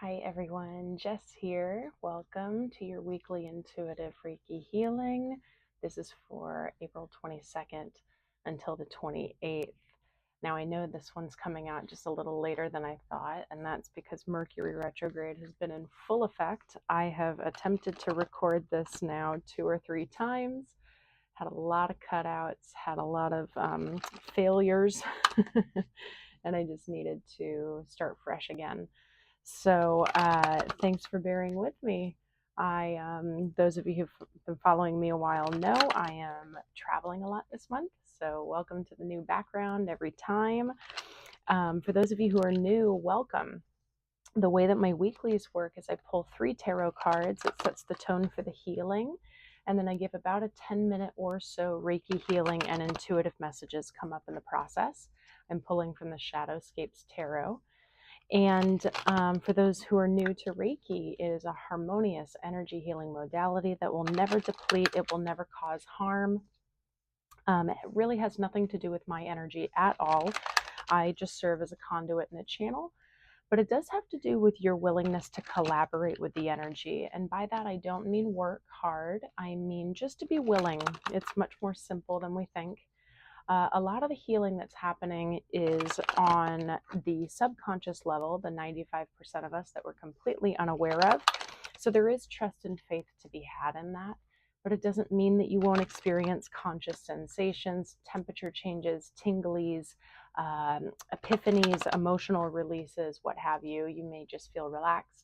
Hi everyone, Jess here. Welcome to your weekly intuitive Reiki healing. This is for April 22nd until the 28th. Now I know this one's coming out just a little later than I thought, and that's because Mercury retrograde has been in full effect. I have attempted to record this now 2 or 3 times, had a lot of cutouts, had a lot of failures, and I just needed to start fresh again. So thanks for bearing with me. Those of you who've been following me a while know I am traveling a lot this month. So welcome to the new background every time. For those of you who are new, welcome. The way that my weeklies work is I pull 3 tarot cards. It sets the tone for the healing. And then I give about a 10-minute or so Reiki healing and intuitive messages come up in the process. I'm pulling from the Shadowscapes Tarot. And for those who are new to Reiki, it is a harmonious energy healing modality that will never deplete. It will never cause harm. It really has nothing to do with my energy at all. I just serve as a conduit and a channel. But it does have to do with your willingness to collaborate with the energy. And by that, I don't mean work hard. I mean just to be willing. It's much more simple than we think. A lot of the healing that's happening is on the subconscious level, the 95% of us that we're completely unaware of. So there is trust and faith to be had in that, but it doesn't mean that you won't experience conscious sensations, temperature changes, tinglies, epiphanies, emotional releases, what have you. You may just feel relaxed.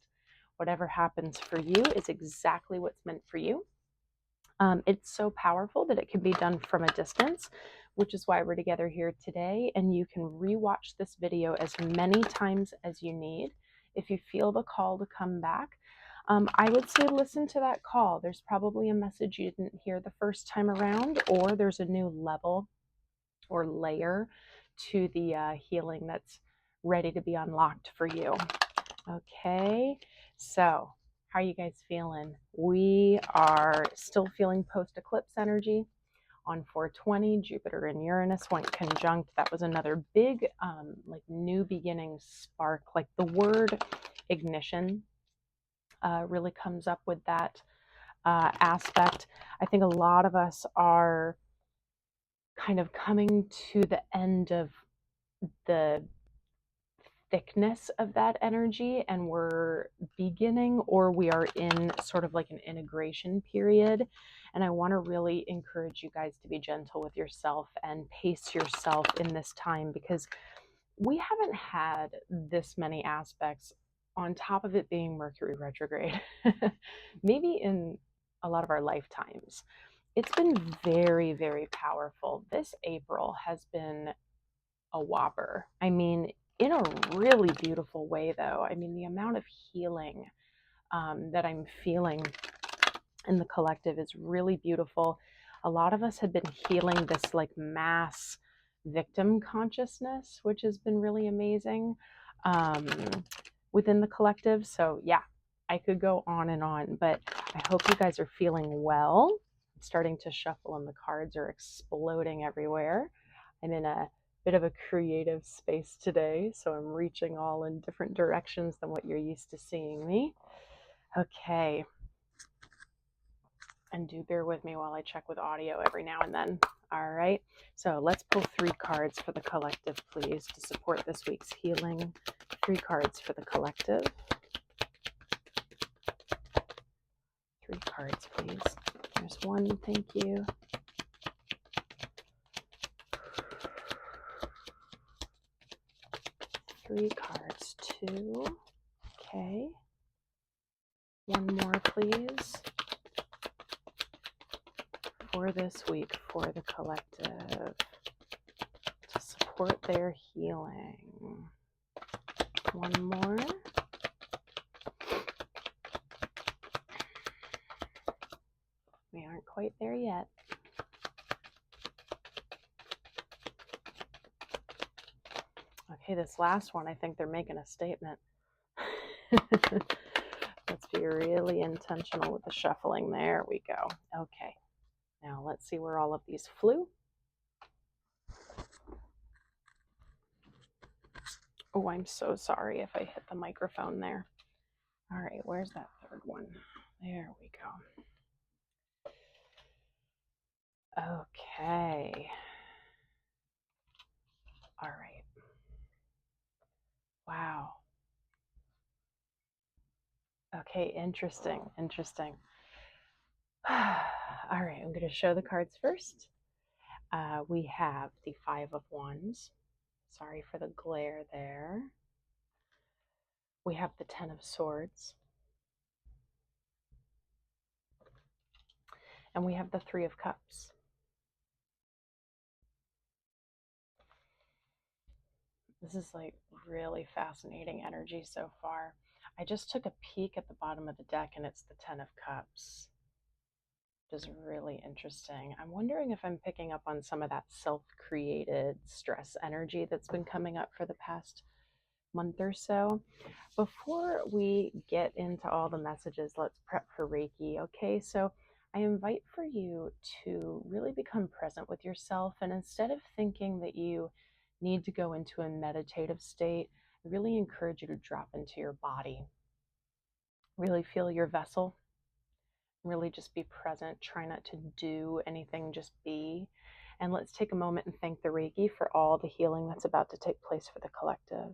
Whatever happens for you is exactly what's meant for you. It's so powerful that it can be done from a distance, which is why we're together here today. And you can rewatch this video as many times as you need. If you feel the call to come back, I would say listen to that call. There's probably a message you didn't hear the first time around, or there's a new level or layer to the healing that's ready to be unlocked for you. Okay, so how are you guys feeling? We are still feeling post-eclipse energy. On 420, Jupiter and Uranus went conjunct. That was another big like new beginning spark. Like the word ignition really comes up with that aspect. I think a lot of us are kind of coming to the end of the thickness of that energy, and we're beginning, or we are in sort of like an integration period. And I want to really encourage you guys to be gentle with yourself and pace yourself in this time, because we haven't had this many aspects on top of it being Mercury retrograde maybe in a lot of our lifetimes. It's been very, very powerful. This April has been a whopper. I mean, in a really beautiful way, though. I mean, the amount of healing that I'm feeling in the collective is really beautiful. A lot of us have been healing this like mass victim consciousness, which has been really amazing within the collective. So yeah, I could go on, but I hope you guys are feeling well. I'm starting to shuffle and the cards are exploding everywhere. I'm in a bit of a creative space today, so I'm reaching all in different directions than what you're used to seeing me. Okay. And do bear with me while I check with audio every now and then. All right. So let's pull 3 cards for the collective, please, to support this week's healing. 3 cards for the collective. 3 cards, please. There's 1. Thank you. 3 cards. 2. Okay. 1 more, please. For this week, for the collective, to support their healing. 1 more. We aren't quite there yet. Okay, this last one, I think they're making a statement. Let's be really intentional with the shuffling. There we go. Okay. Now let's see where all of these flew. Oh, I'm so sorry if I hit the microphone there. All right, where's that third one? There we go. Okay. All right. Wow. Okay, interesting. Interesting. All right, I'm going to show the cards first. We have the Five of Wands. Sorry for the glare there. We have the Ten of Swords. And we have the Three of Cups. This is like really fascinating energy so far. I just took a peek at the bottom of the deck and it's the Ten of Cups. Which is really interesting. I'm wondering if I'm picking up on some of that self-created stress energy that's been coming up for the past month or so. Before we get into all the messages, let's prep for Reiki, okay? So I invite for you to really become present with yourself, and instead of thinking that you need to go into a meditative state, I really encourage you to drop into your body. Really feel your vessel. Really just be present. Try not to do anything, just be. And let's take a moment and thank the Reiki for all the healing that's about to take place for the collective.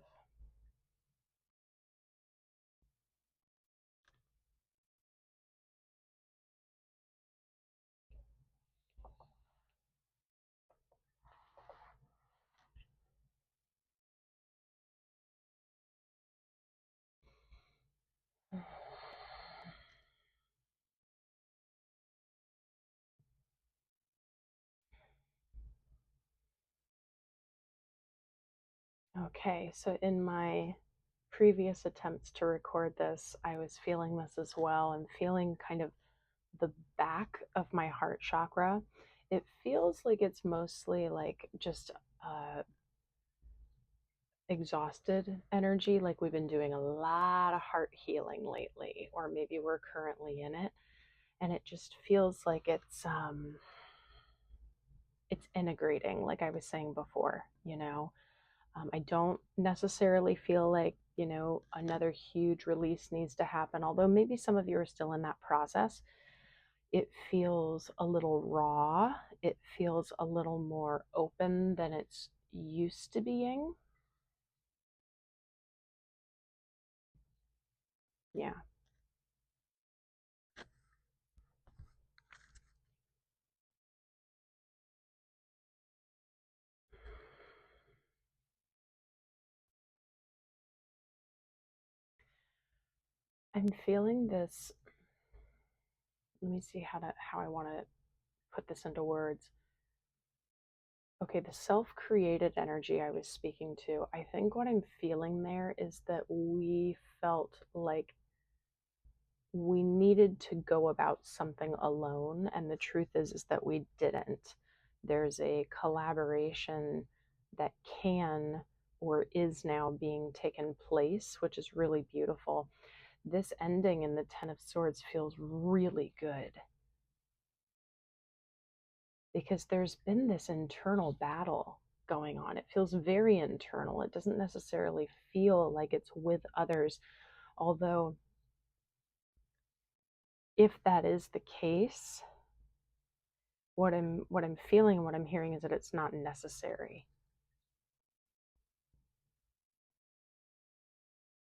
Okay, so in my previous attempts to record this, I was feeling this as well. I'm feeling kind of the back of my heart chakra. It feels like it's mostly like just exhausted energy, like we've been doing a lot of heart healing lately, or maybe we're currently in it, and it just feels like it's integrating, like I was saying before, you know. I don't necessarily feel like, you know, another huge release needs to happen, although maybe some of you are still in that process. It feels a little raw. It feels a little more open than it's used to being. Yeah. I'm feeling this. Let me see how I want to put this into words. Okay, the self-created energy I was speaking to, I think what I'm feeling there is that we felt like we needed to go about something alone, and the truth is that we didn't. There's a collaboration that can or is now being taken place, which is really beautiful. This ending in the Ten of Swords feels really good because there's been this internal battle going on. It feels very internal. It doesn't necessarily feel like it's with others, although if that is the case, what I'm feeling and what I'm hearing is that it's not necessary.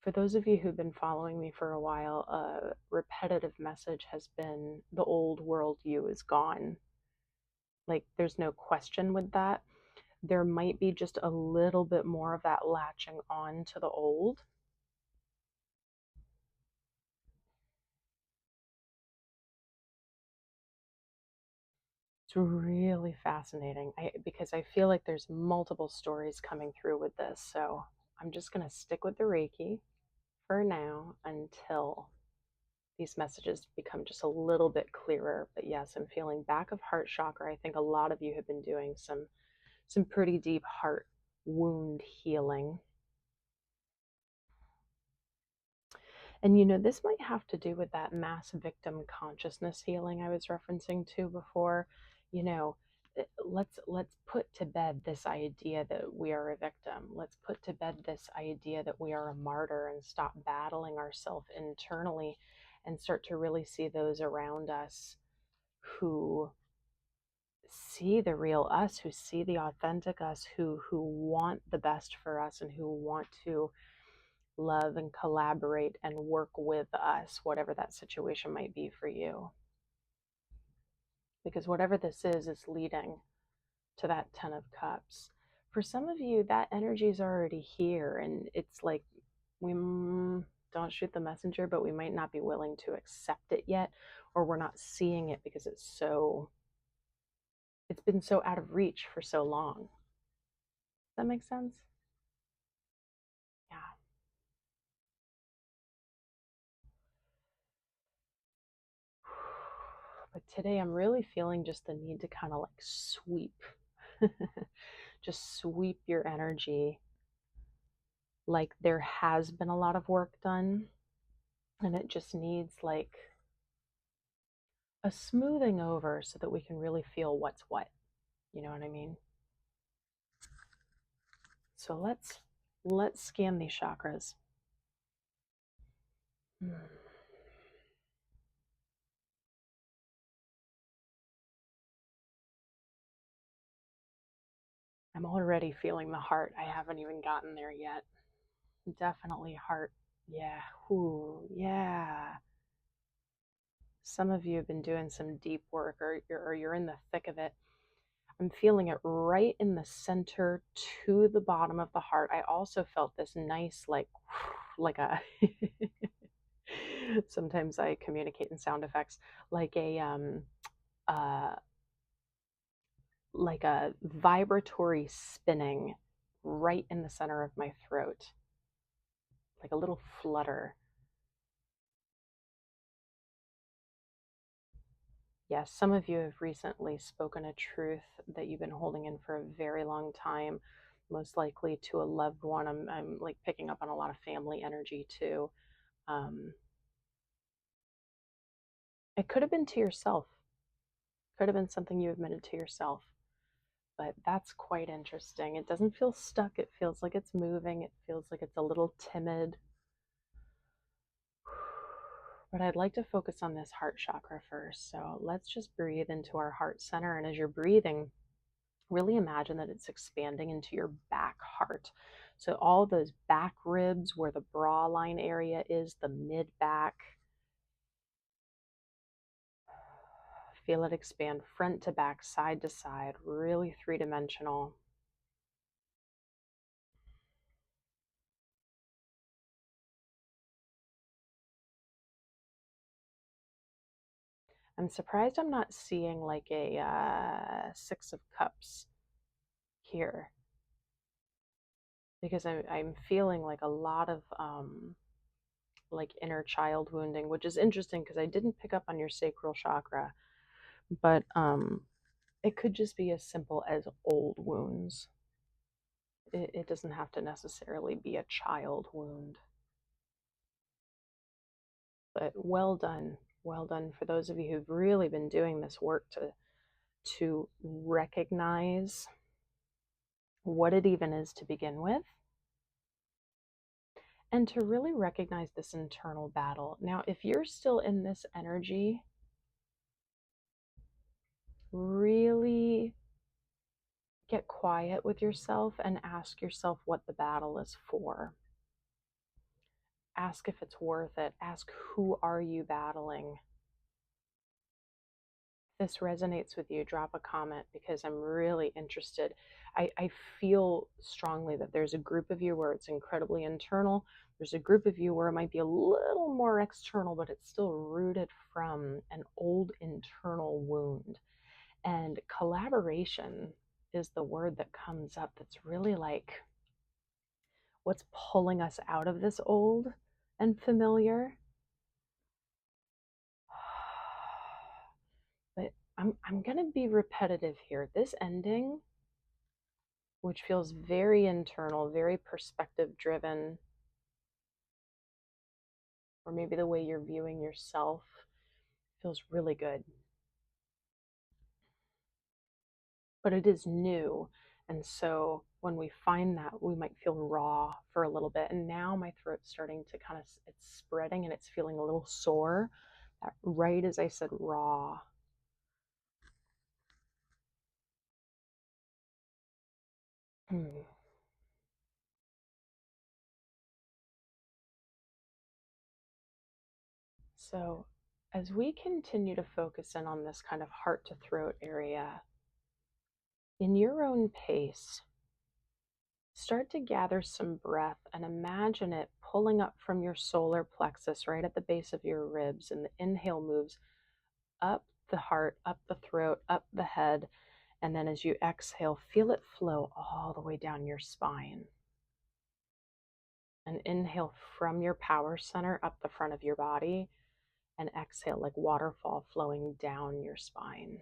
For those of you who've been following me for a while, a repetitive message has been the old world you is gone. Like there's no question with that. There might be just a little bit more of that latching on to the old. It's really fascinating because I feel like there's multiple stories coming through with this. So I'm just going to stick with the Reiki for now until these messages become just a little bit clearer. But yes, I'm feeling back of heart chakra. I think a lot of you have been doing some pretty deep heart wound healing. And you know, this might have to do with that mass victim consciousness healing I was referencing to before. You know, let's put to bed this idea that we are a victim. Let's put to bed this idea that we are a martyr and stop battling ourselves internally and start to really see those around us who see the real us, who see the authentic us, who want the best for us and who want to love and collaborate and work with us, whatever that situation might be for you. Because whatever this is leading to that 10 of cups. For some of you, that energy is already here, and it's like we don't shoot the messenger, but we might not be willing to accept it yet, or we're not seeing it because it's been so out of reach for so long. Does that make sense? Yeah. But today I'm really feeling just the need to kind of like sweep, just sweep your energy. Like there has been a lot of work done and it just needs like a smoothing over so that we can really feel what's what. You know what I mean? So let's scan these chakras. I'm already feeling the heart. I haven't even gotten there yet. Definitely heart. Yeah. Ooh, yeah. Some of you have been doing some deep work or you're in the thick of it. I'm feeling it right in the center to the bottom of the heart. I also felt this nice like a sometimes I communicate in sound effects like uh a vibratory spinning right in the center of my throat, like a little flutter. Yes, some of you have recently spoken a truth that you've been holding in for a very long time, most likely to a loved one. I'm like picking up on a lot of family energy too. Um, it could have been to yourself, could have been something you admitted to yourself, but that's quite interesting. It doesn't feel stuck, it feels like it's moving, it feels like it's a little timid. But I'd like to focus on this heart chakra first. So let's just breathe into our heart center. And as you're breathing, really imagine that it's expanding into your back heart. So all those back ribs where the bra line area is, the mid back, feel it expand front to back, side to side, really three-dimensional. I'm surprised I'm not seeing like a Six of Cups here because I'm feeling like a lot of like inner child wounding, which is interesting because I didn't pick up on your sacral chakra, but it could just be as simple as old wounds. It doesn't have to necessarily be a child wound. But well done for those of you who've really been doing this work to recognize what it even is to begin with, and to really recognize this internal battle. Now, if you're still in this energy, really get quiet with yourself and ask yourself what the battle is for. Ask if it's worth it. Ask, who are you battling? If this resonates with you, drop a comment because I'm really interested. I feel strongly that there's a group of you where it's incredibly internal. There's a group of you where it might be a little more external, but it's still rooted from an old internal wound. And collaboration is the word that comes up that's really like what's pulling us out of this old and familiar. But I'm going to be repetitive here. This ending, which feels very internal, very perspective driven, or maybe the way you're viewing yourself, feels really good. but it is new. And so when we find that, we might feel raw for a little bit. And now my throat's starting to kind of, it's spreading and it's feeling a little sore. Right as I said raw. Hmm. So as we continue to focus in on this kind of heart to throat area, in your own pace, start to gather some breath and imagine it pulling up from your solar plexus right at the base of your ribs. And the inhale moves up the heart, up the throat, up the head. And then as you exhale, feel it flow all the way down your spine. And inhale from your power center up the front of your body, and exhale like waterfall flowing down your spine.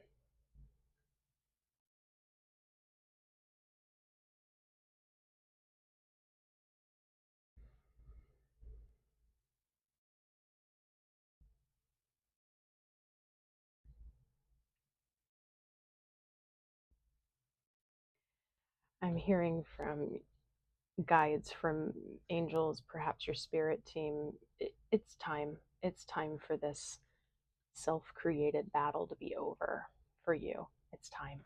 I'm hearing from guides, from angels, perhaps your spirit team. It's time. It's time for this self created battle to be over for you. It's time.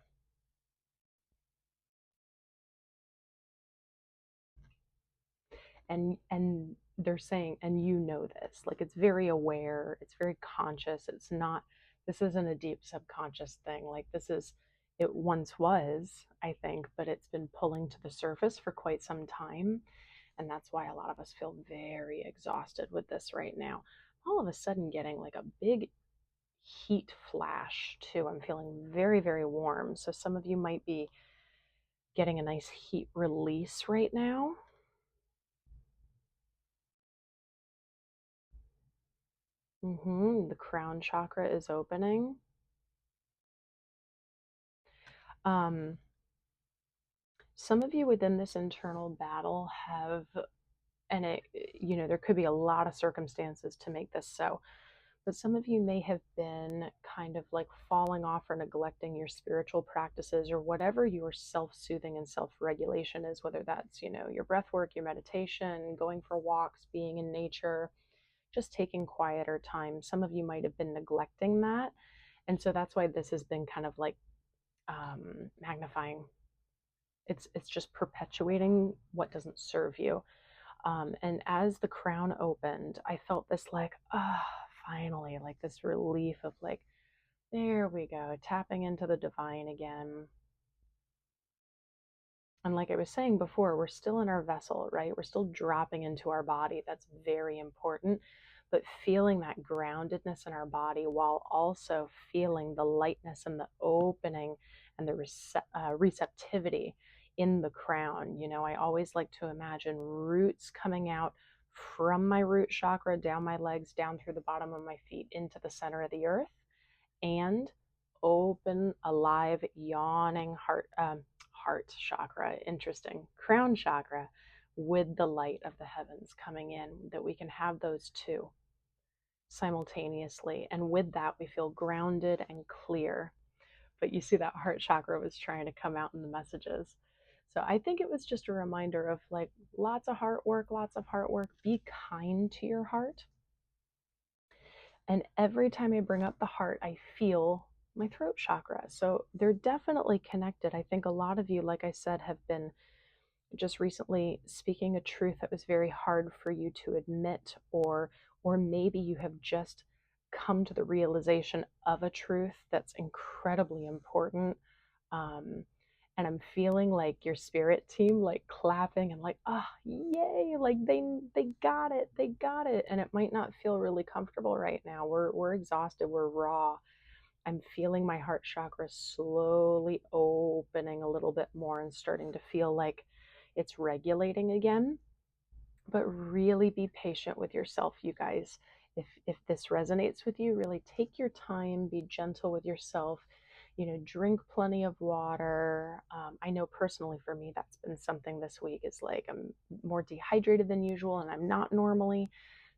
And they're saying, and you know this, like it's very aware, it's very conscious. It's not, this isn't a deep subconscious thing. Like this is, it once was, I think, but it's been pulling to the surface for quite some time. And that's why a lot of us feel very exhausted with this right now. All of a sudden getting like a big heat flash too. I'm feeling very, very warm. So some of you might be getting a nice heat release right now. The crown chakra is opening. Um, some of you within this internal battle have, and there could be a lot of circumstances to make this so, but some of you may have been kind of like falling off or neglecting your spiritual practices or whatever your self-soothing and self-regulation is, whether that's, your breath work, your meditation, going for walks, being in nature, just taking quieter time. Some of you might have been neglecting that. And so that's why this has been kind of like magnifying. It's just perpetuating what doesn't serve you. And as the crown opened, I felt this like, finally, like this relief of like, there we go, tapping into the divine again. And like I was saying before, we're still in our vessel, right? We're still dropping into our body. That's very important. But feeling that groundedness in our body while also feeling the lightness and the opening and the receptivity in the crown. I always like to imagine roots coming out from my root chakra, down my legs, down through the bottom of my feet, into the center of the earth, and open, alive, yawning heart chakra, interesting, crown chakra, with the light of the heavens coming in, that we can have those two simultaneously. And with that, we feel grounded and clear. But you see that heart chakra was trying to come out in the messages. So I think it was just a reminder of like lots of heart work, lots of heart work. Be kind to your heart. And every time I bring up the heart, I feel my throat chakra. So they're definitely connected. I think a lot of you, like I said, have been just recently speaking a truth that was very hard for you to admit, or maybe you have just come to the realization of a truth that's incredibly important. And I'm feeling like your spirit team like clapping and like, oh yay, like they got it, they got it. And it might not feel really comfortable right now. We're exhausted, we're raw. I'm feeling my heart chakra slowly opening a little bit more and starting to feel like it's regulating again. But really be patient with yourself, you guys. If this resonates with you, really take your time, be gentle with yourself. Drink plenty of water. I know personally for me, that's been something this week. Is like I'm more dehydrated than usual, and I'm not normally.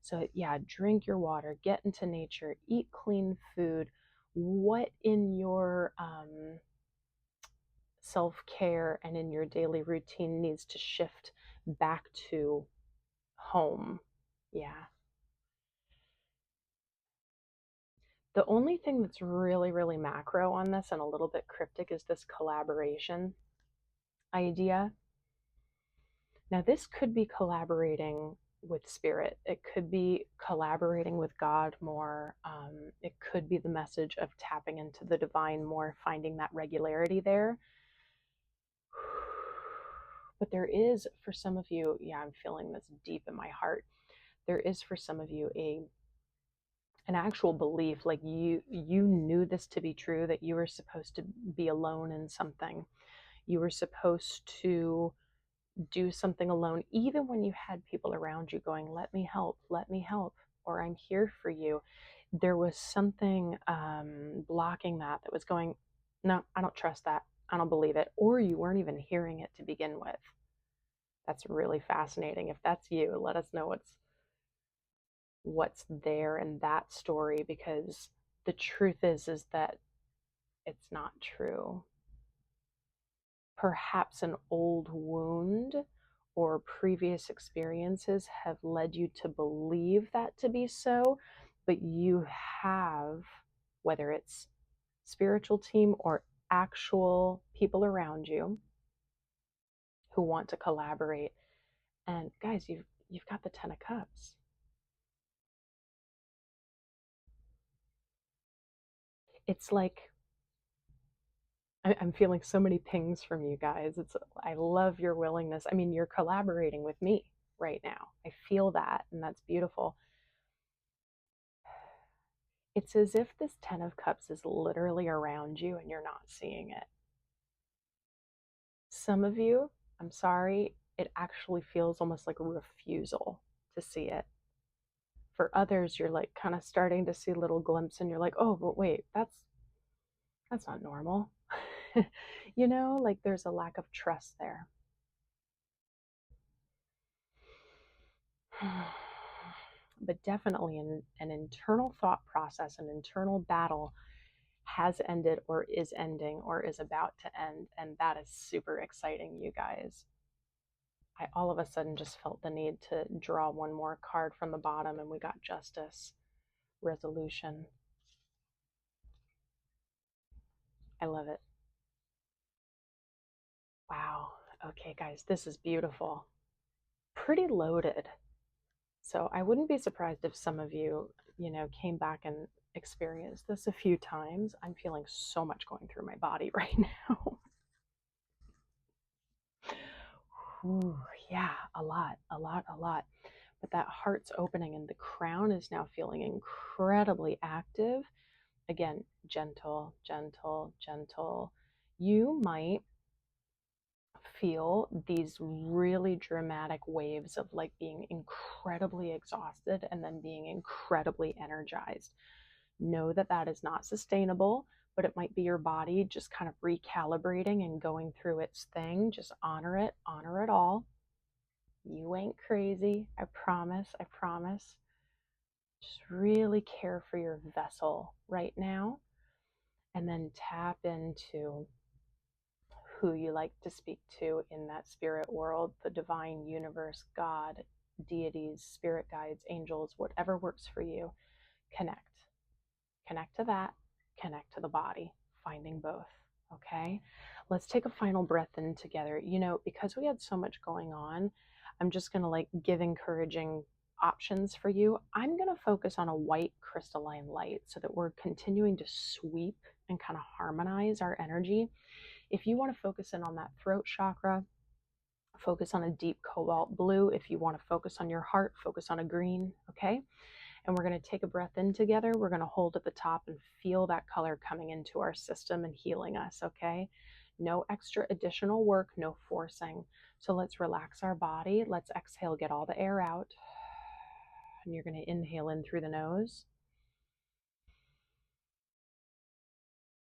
So yeah, drink your water, get into nature, eat clean food. What in your self-care and in your daily routine needs to shift back to home. Yeah. The only thing that's really, really macro on this and a little bit cryptic is this collaboration idea. Now, this could be collaborating with spirit. It could be collaborating with God more. It could be the message of tapping into the divine more, finding that regularity there. But there is, for some of you, yeah, I'm feeling this deep in my heart. There is for some of you an actual belief, like you knew this to be true, that you were supposed to be alone in something. You were supposed to do something alone, even when you had people around you going, let me help, or I'm here for you. There was something blocking that was going, no, I don't trust that. I don't believe it. Or you weren't even hearing it to begin with. That's really fascinating. If that's you, let us know what's there in that story, because the truth is that it's not true. Perhaps an old wound or previous experiences have led you to believe that to be so, but you have, whether it's spiritual team or actual people around you who want to collaborate. And guys, you've got the 10 of Cups. It's like I'm feeling so many pings from you guys. I love your willingness. I mean, you're collaborating with me right now. I feel that, and that's beautiful. It's as if this 10 of Cups is literally around you and you're not seeing it. Some of you, I'm sorry, it actually feels almost like a refusal to see it. For others, you're like kind of starting to see little glimpses and you're like, oh, but wait, that's not normal. You know, like there's a lack of trust there. But definitely an internal thought process, an internal battle has ended or is ending or is about to end. And that is super exciting, you guys. I all of a sudden just felt the need to draw one more card from the bottom, and we got justice, resolution. I love it. Wow. Okay, guys, this is beautiful. Pretty loaded. So I wouldn't be surprised if some of you, came back and experienced this a few times. I'm feeling so much going through my body right now. Ooh, yeah, a lot. But that heart's opening and the crown is now feeling incredibly active. Again, gentle, gentle, gentle. You might feel these really dramatic waves of like being incredibly exhausted and then being incredibly energized. Know that that is not sustainable, but it might be your body just kind of recalibrating and going through its thing. Just honor it all. You ain't crazy. I promise. I promise. Just really care for your vessel right now. And then tap into who you like to speak to in that spirit world, the divine universe, God, deities, spirit guides, angels, whatever works for you. Connect. Connect to that. Connect to the body. Finding both. Okay? Let's take a final breath in together. Because we had so much going on, I'm just going to like give encouraging options for you. I'm going to focus on a white crystalline light so that we're continuing to sweep and kind of harmonize our energy. If you want to focus in on that throat chakra, focus on a deep cobalt blue. If you want to focus on your heart, focus on a green, okay? And we're going to take a breath in together. We're going to hold at the top and feel that color coming into our system and healing us, okay? No extra additional work, no forcing. So let's relax our body. Let's exhale, get all the air out. And you're going to inhale in through the nose.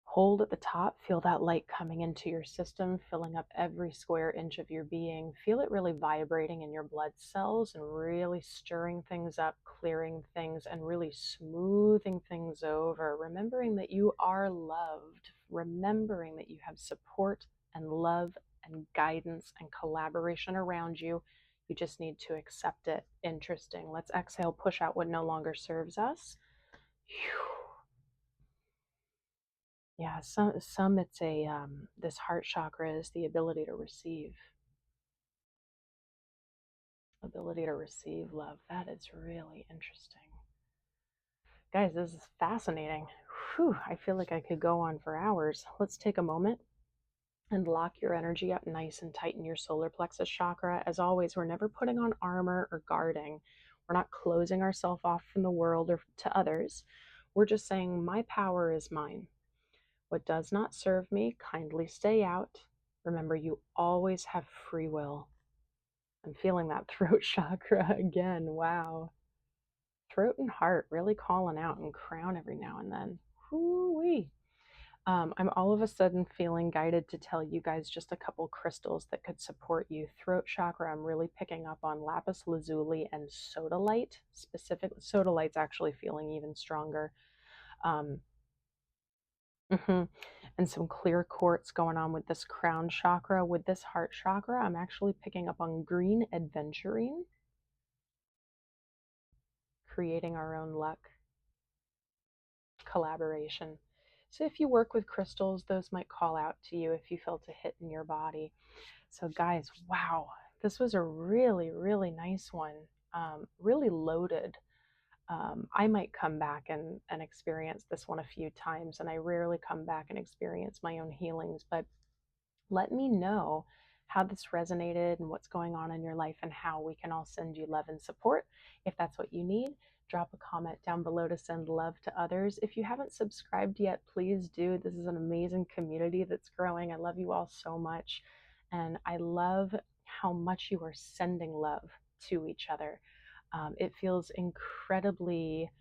Hold at the top, feel that light coming into your system, filling up every square inch of your being. Feel it really vibrating in your blood cells and really stirring things up, clearing things, and really smoothing things over. Remembering that you are loved, remembering that you have support, and love and guidance and collaboration around you. You just need to accept it. Interesting. Let's exhale, push out what no longer serves us. Yeah, some it's a this heart chakra is the ability to receive, love. That is really interesting. Guys, this is fascinating. Whew, I feel like I could go on for hours. Let's take a moment and lock your energy up nice and tight in your solar plexus chakra. As always, we're never putting on armor or guarding. We're not closing ourselves off from the world or to others. We're just saying, my power is mine. What does not serve me, kindly stay out. Remember, you always have free will. I'm feeling that throat chakra again. Wow. Throat and heart really calling out, and crown every now and then. Whoo-wee. I'm all of a sudden feeling guided to tell you guys just a couple crystals that could support you. Throat chakra, I'm really picking up on lapis lazuli and sodalite. Specifically, sodalite's actually feeling even stronger. Mhm. And some clear quartz going on with this crown chakra. With this heart chakra, I'm actually picking up on green adventuring, creating our own luck, collaboration. So if you work with crystals, those might call out to you if you felt a hit in your body. So guys, wow, this was a really, really nice one. Really loaded. I might come back and experience this one a few times, and I rarely come back and experience my own healings, but let me know how this resonated and what's going on in your life and how we can all send you love and support. If that's what you need, drop a comment down below to send love to others. If you haven't subscribed yet, please do. This is an amazing community that's growing. I love you all so much. And I love how much you are sending love to each other. It feels incredibly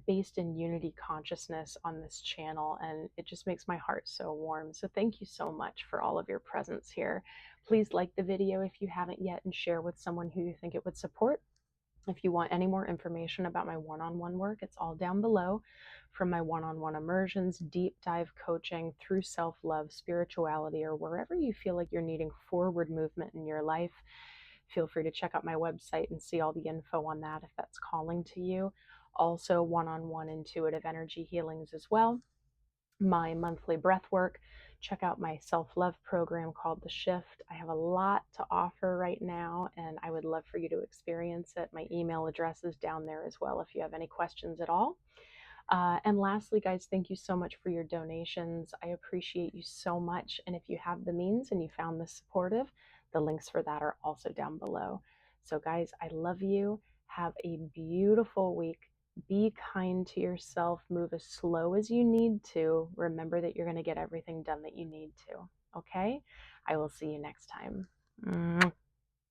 based in unity consciousness on this channel, and it just makes my heart so warm. So thank you so much for all of your presence here. Please like the video if you haven't yet, and share with someone who you think it would support. If you want any more information about my one-on-one work, it's all down below. From my one-on-one immersions, deep dive coaching, through self-love, spirituality, or wherever you feel like you're needing forward movement in your life, feel free to check out my website and see all the info on that if that's calling to you. Also, one-on-one intuitive energy healings as well. My monthly breath work. Check out my self-love program called The Shift. I have a lot to offer right now, and I would love for you to experience it. My email address is down there as well if you have any questions at all. And lastly, guys, thank you so much for your donations. I appreciate you so much. And if you have the means and you found this supportive, the links for that are also down below. So guys, I love you. Have a beautiful week. Be kind to yourself. Move as slow as you need to. Remember that you're going to get everything done that you need to. Okay? I will see you next time.